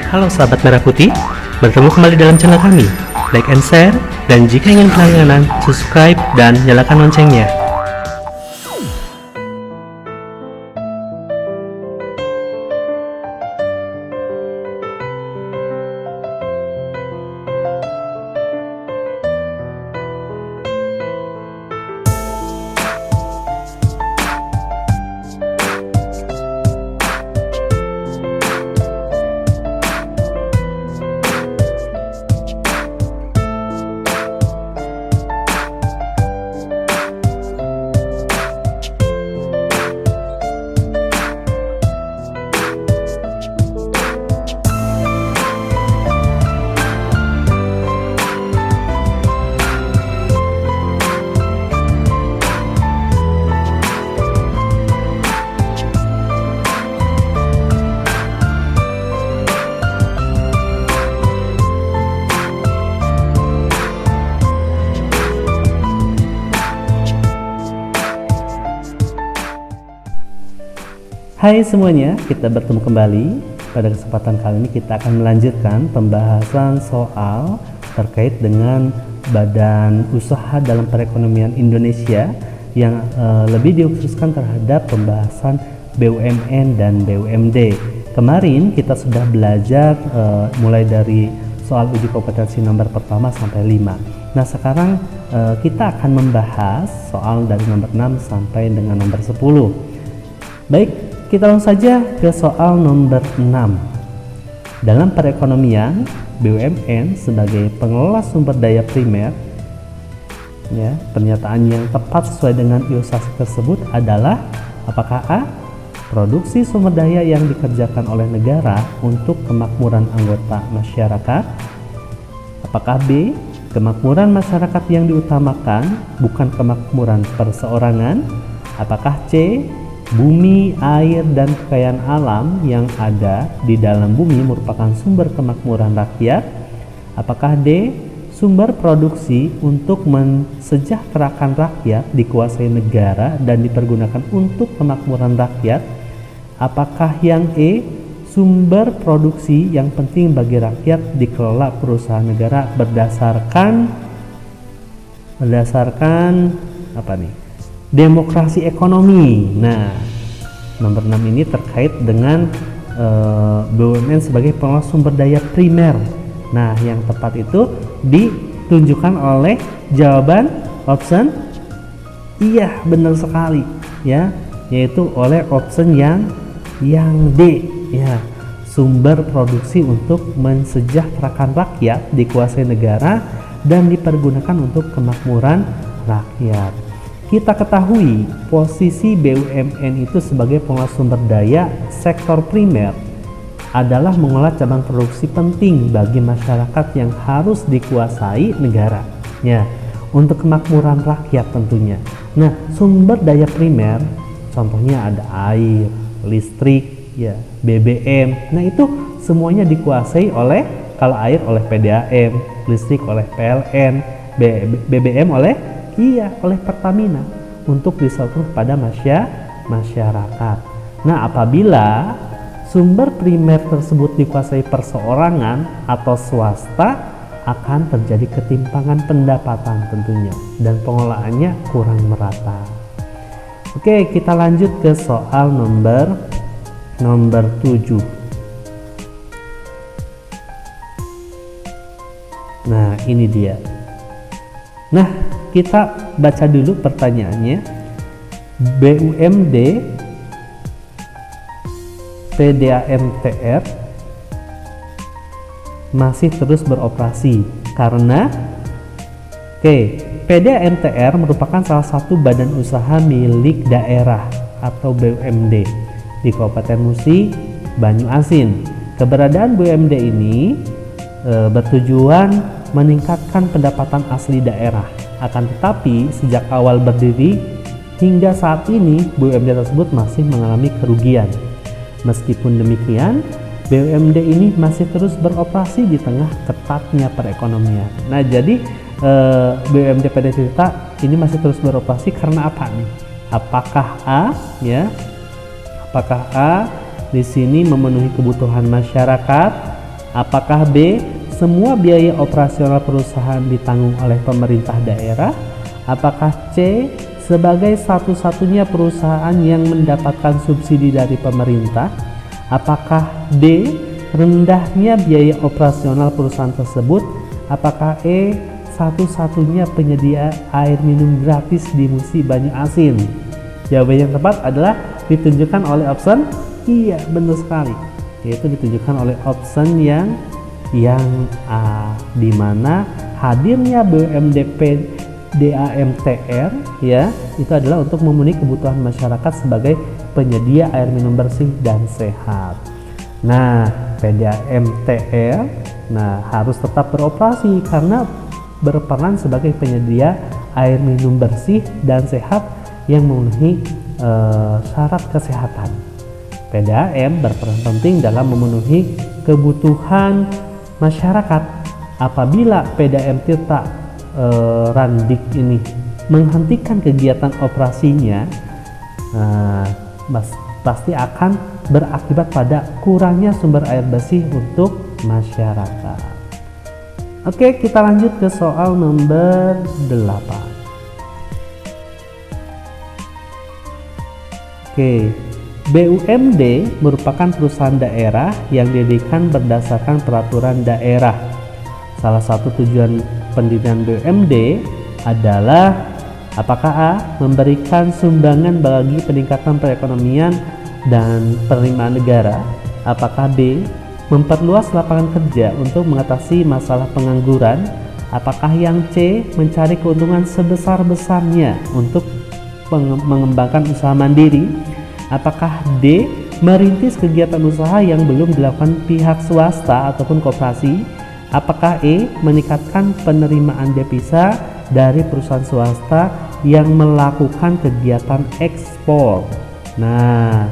Halo sahabat Merah Putih, bertemu kembali dalam channel kami. Like and share, dan jika ingin berlangganan, subscribe dan nyalakan loncengnya. Hai semuanya, kita bertemu kembali. Pada kesempatan kali ini kita akan melanjutkan pembahasan soal terkait dengan Badan Usaha dalam Perekonomian Indonesia yang lebih dikhususkan terhadap pembahasan BUMN dan BUMD. Kemarin kita sudah belajar mulai dari soal uji kompetensi nomor pertama sampai 5. Nah sekarang kita akan membahas soal dari nomor 6 sampai dengan nomor 10. Baik, kita langsung saja ke soal nomor 6. Dalam perekonomian, BUMN sebagai pengelola sumber daya primer, ya, pernyataan yang tepat sesuai dengan ilustrasi tersebut adalah apakah A. Produksi sumber daya yang dikerjakan oleh negara untuk kemakmuran anggota masyarakat? Apakah B. Kemakmuran masyarakat yang diutamakan bukan kemakmuran perseorangan? Apakah C. Bumi, air, dan kekayaan alam yang ada di dalam bumi merupakan sumber kemakmuran rakyat? Apakah D. Sumber produksi untuk mensejahterakan rakyat dikuasai negara dan dipergunakan untuk kemakmuran rakyat? Apakah yang E. Sumber produksi yang penting bagi rakyat dikelola perusahaan negara berdasarkan apa nih? Demokrasi ekonomi. Nah, nomor 6 ini terkait dengan BUMN sebagai pengelola sumber daya primer. Nah, yang tepat itu ditunjukkan oleh jawaban option iya, benar sekali ya, yaitu oleh option yang D ya. Sumber produksi untuk mensejahterakan rakyat dikuasai negara dan dipergunakan untuk kemakmuran rakyat. Kita ketahui posisi BUMN itu sebagai pengelola sumber daya sektor primer adalah mengelola cabang produksi penting bagi masyarakat yang harus dikuasai negara ya, untuk kemakmuran rakyat tentunya. Nah, sumber daya primer contohnya ada air, listrik ya, BBM. Nah, itu semuanya dikuasai oleh, kalau air oleh PDAM, listrik oleh PLN, BBM oleh Pertamina untuk disalurkan kepada masyarakat. Nah, apabila sumber primer tersebut dikuasai perseorangan atau swasta, akan terjadi ketimpangan pendapatan tentunya dan pengelolaannya kurang merata. Oke, kita lanjut ke soal nomor 7. Nah, ini dia. Nah, kita baca dulu pertanyaannya. BUMD PDAM-TR masih terus beroperasi karena PDAM-TR merupakan salah satu badan usaha milik daerah atau BUMD di Kabupaten Musi, Banyuasin. Keberadaan BUMD ini bertujuan meningkatkan pendapatan asli daerah. Akan tetapi sejak awal berdiri hingga saat ini BUMD tersebut masih mengalami kerugian. Meskipun demikian, BUMD ini masih terus beroperasi di tengah ketatnya perekonomian. Nah, jadi BUMD PD Tirta ini masih terus beroperasi karena apa nih? Apakah A di sini memenuhi kebutuhan masyarakat? Apakah B, semua biaya operasional perusahaan ditanggung oleh pemerintah daerah? Apakah C, sebagai satu-satunya perusahaan yang mendapatkan subsidi dari pemerintah? Apakah D, rendahnya biaya operasional perusahaan tersebut? Apakah E, satu-satunya penyedia air minum gratis di musim Banyu Asin? Jawaban yang tepat adalah ditunjukkan oleh option iya, benar sekali, yaitu ditunjukkan oleh option yang A, di mana hadirnya BUMD DAMTR ya itu adalah untuk memenuhi kebutuhan masyarakat sebagai penyedia air minum bersih dan sehat. Nah, PDAMTR harus tetap beroperasi karena berperan sebagai penyedia air minum bersih dan sehat yang memenuhi syarat kesehatan. PDAM berperan penting dalam memenuhi kebutuhan masyarakat. Apabila PDAM Tirta Randik ini menghentikan kegiatan operasinya, pasti akan berakibat pada kurangnya sumber air bersih untuk masyarakat. Oke, kita lanjut ke soal nomor 8. Oke, BUMD merupakan perusahaan daerah yang didirikan berdasarkan peraturan daerah. Salah satu tujuan pendirian BUMD adalah apakah A, memberikan sumbangan bagi peningkatan perekonomian dan penerimaan negara? Apakah B, memperluas lapangan kerja untuk mengatasi masalah pengangguran? Apakah yang C, mencari keuntungan sebesar-besarnya untuk mengembangkan usaha mandiri? Apakah D, merintis kegiatan usaha yang belum dilakukan pihak swasta ataupun koperasi? Apakah E, meningkatkan penerimaan devisa dari perusahaan swasta yang melakukan kegiatan ekspor? Nah,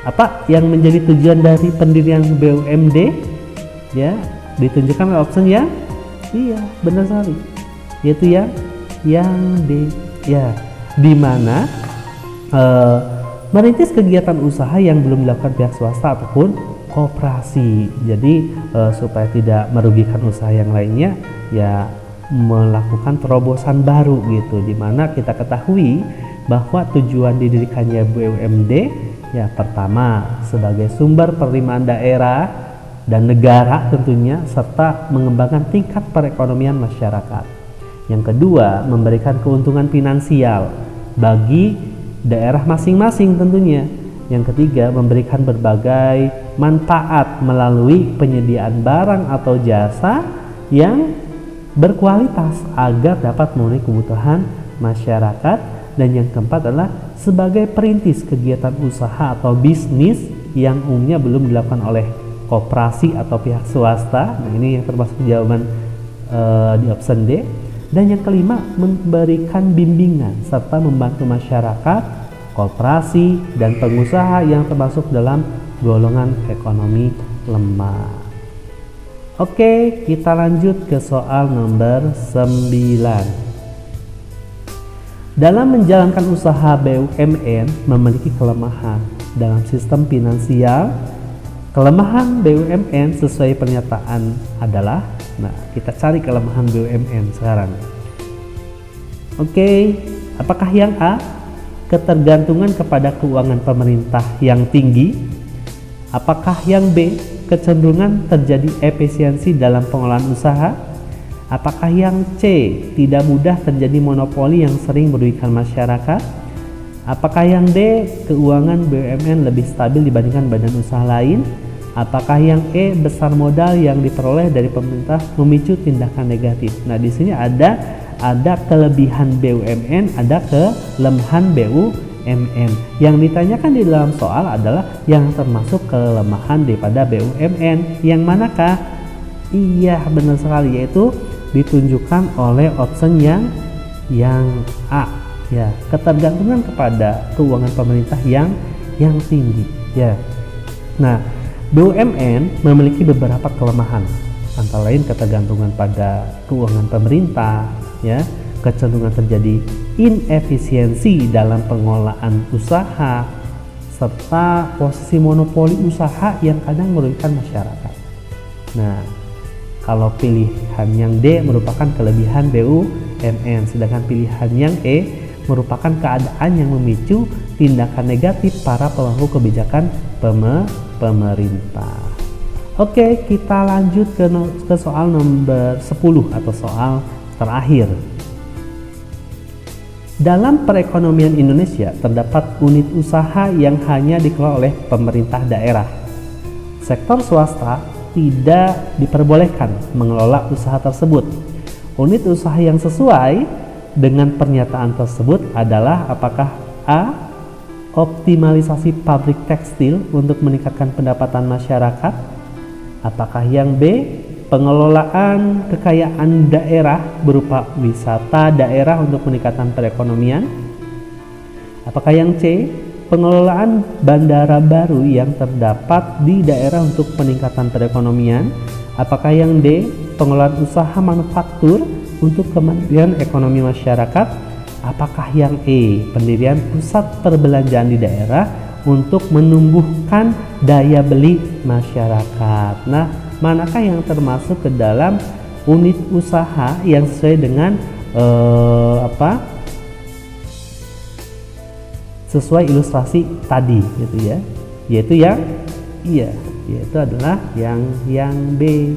apa yang menjadi tujuan dari pendirian BUMD? Ya, ditunjukkan oleh option yang iya, benar sekali, yaitu yang D. Ya, di mana merintis kegiatan usaha yang belum dilakukan pihak swasta ataupun koperasi. Jadi supaya tidak merugikan usaha yang lainnya, ya melakukan terobosan baru gitu. Dimana kita ketahui bahwa tujuan didirikannya BUMD ya pertama sebagai sumber penerimaan daerah dan negara tentunya, serta mengembangkan tingkat perekonomian masyarakat. Yang kedua, memberikan keuntungan finansial bagi daerah masing-masing tentunya. Yang ketiga, memberikan berbagai manfaat melalui penyediaan barang atau jasa yang berkualitas agar dapat memenuhi kebutuhan masyarakat. Dan yang keempat adalah sebagai perintis kegiatan usaha atau bisnis yang umumnya belum dilakukan oleh koperasi atau pihak swasta. Nah, ini yang termasuk jawaban di option D. Dan yang kelima, memberikan bimbingan serta membantu masyarakat, koperasi, dan pengusaha yang termasuk dalam golongan ekonomi lemah. Oke, kita lanjut ke soal nomor 9. Dalam menjalankan usaha, BUMN memiliki kelemahan dalam sistem finansial. Kelemahan BUMN sesuai pernyataan adalah, kita cari kelemahan BUMN sekarang. Oke, apakah yang A, ketergantungan kepada keuangan pemerintah yang tinggi? Apakah yang B, kecenderungan terjadi efisiensi dalam pengelolaan usaha? Apakah yang C, tidak mudah terjadi monopoli yang sering merugikan masyarakat? Apakah yang D, keuangan BUMN lebih stabil dibandingkan badan usaha lain? Apakah yang E, besar modal yang diperoleh dari pemerintah memicu tindakan negatif? Nah, di sini ada kelebihan BUMN, ada kelemahan BUMN. Yang ditanyakan di dalam soal adalah yang termasuk kelemahan daripada BUMN. Yang manakah? Iya, benar sekali, yaitu ditunjukkan oleh option yang A, ya, ketergantungan kepada keuangan pemerintah yang tinggi, ya. Nah, BUMN memiliki beberapa kelemahan, antara lain ketergantungan pada keuangan pemerintah, ya, kecenderungan terjadi inefisiensi dalam pengelolaan usaha, serta posisi monopoli usaha yang kadang merugikan masyarakat. Nah, kalau pilihan yang D merupakan kelebihan BUMN, sedangkan pilihan yang E merupakan keadaan yang memicu tindakan negatif para pemangku kebijakan pemerintah. Oke, kita lanjut ke soal nomor 10 atau soal terakhir. Dalam perekonomian Indonesia terdapat unit usaha yang hanya dikelola oleh pemerintah daerah. Sektor swasta tidak diperbolehkan mengelola usaha tersebut. Unit usaha yang sesuai dengan pernyataan tersebut adalah apakah A. Optimalisasi pabrik tekstil untuk meningkatkan pendapatan masyarakat? Apakah yang B. Pengelolaan kekayaan daerah berupa wisata daerah untuk meningkatkan perekonomian? Apakah yang C. Pengelolaan bandara baru yang terdapat di daerah untuk peningkatan perekonomian? Apakah yang D. Pengelolaan usaha manufaktur untuk kemajuan ekonomi masyarakat? Apakah yang E. Pendirian pusat perbelanjaan di daerah untuk menumbuhkan daya beli masyarakat? Nah, manakah yang termasuk ke dalam unit usaha yang sesuai dengan sesuai ilustrasi tadi gitu ya, yaitu adalah yang B,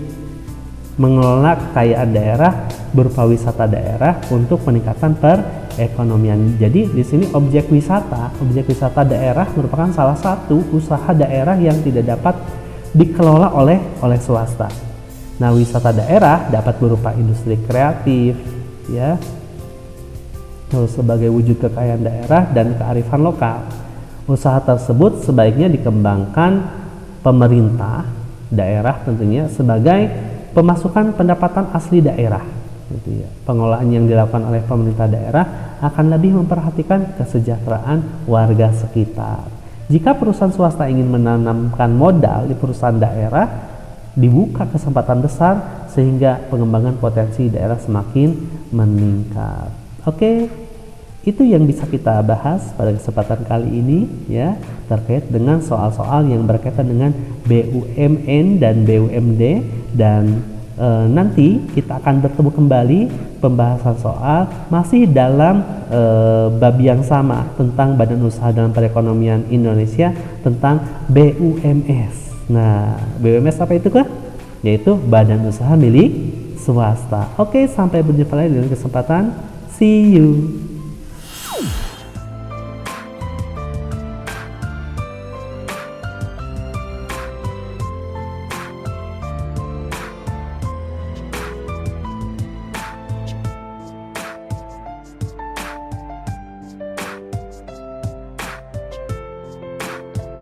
mengelola kekayaan daerah berupa wisata daerah untuk peningkatan perekonomian. Jadi di sini objek wisata daerah merupakan salah satu usaha daerah yang tidak dapat dikelola oleh swasta. Nah, wisata daerah dapat berupa industri kreatif, ya, sebagai wujud kekayaan daerah dan kearifan lokal. Usaha tersebut sebaiknya dikembangkan pemerintah daerah tentunya sebagai pemasukan pendapatan asli daerah. Gitu ya. Pengelolaan yang dilakukan oleh pemerintah daerah akan lebih memperhatikan kesejahteraan warga sekitar. Jika perusahaan swasta ingin menanamkan modal di perusahaan daerah, dibuka kesempatan besar sehingga pengembangan potensi daerah semakin meningkat. Oke, itu yang bisa kita bahas pada kesempatan kali ini ya, terkait dengan soal-soal yang berkaitan dengan BUMN dan BUMD, dan nanti kita akan bertemu kembali pembahasan soal masih dalam bab yang sama tentang Badan Usaha dalam Perekonomian Indonesia tentang BUMS. Nah, BUMS apa itu kah? Yaitu Badan Usaha Milik Swasta. Oke, sampai berjumpa lagi dalam kesempatan. See you.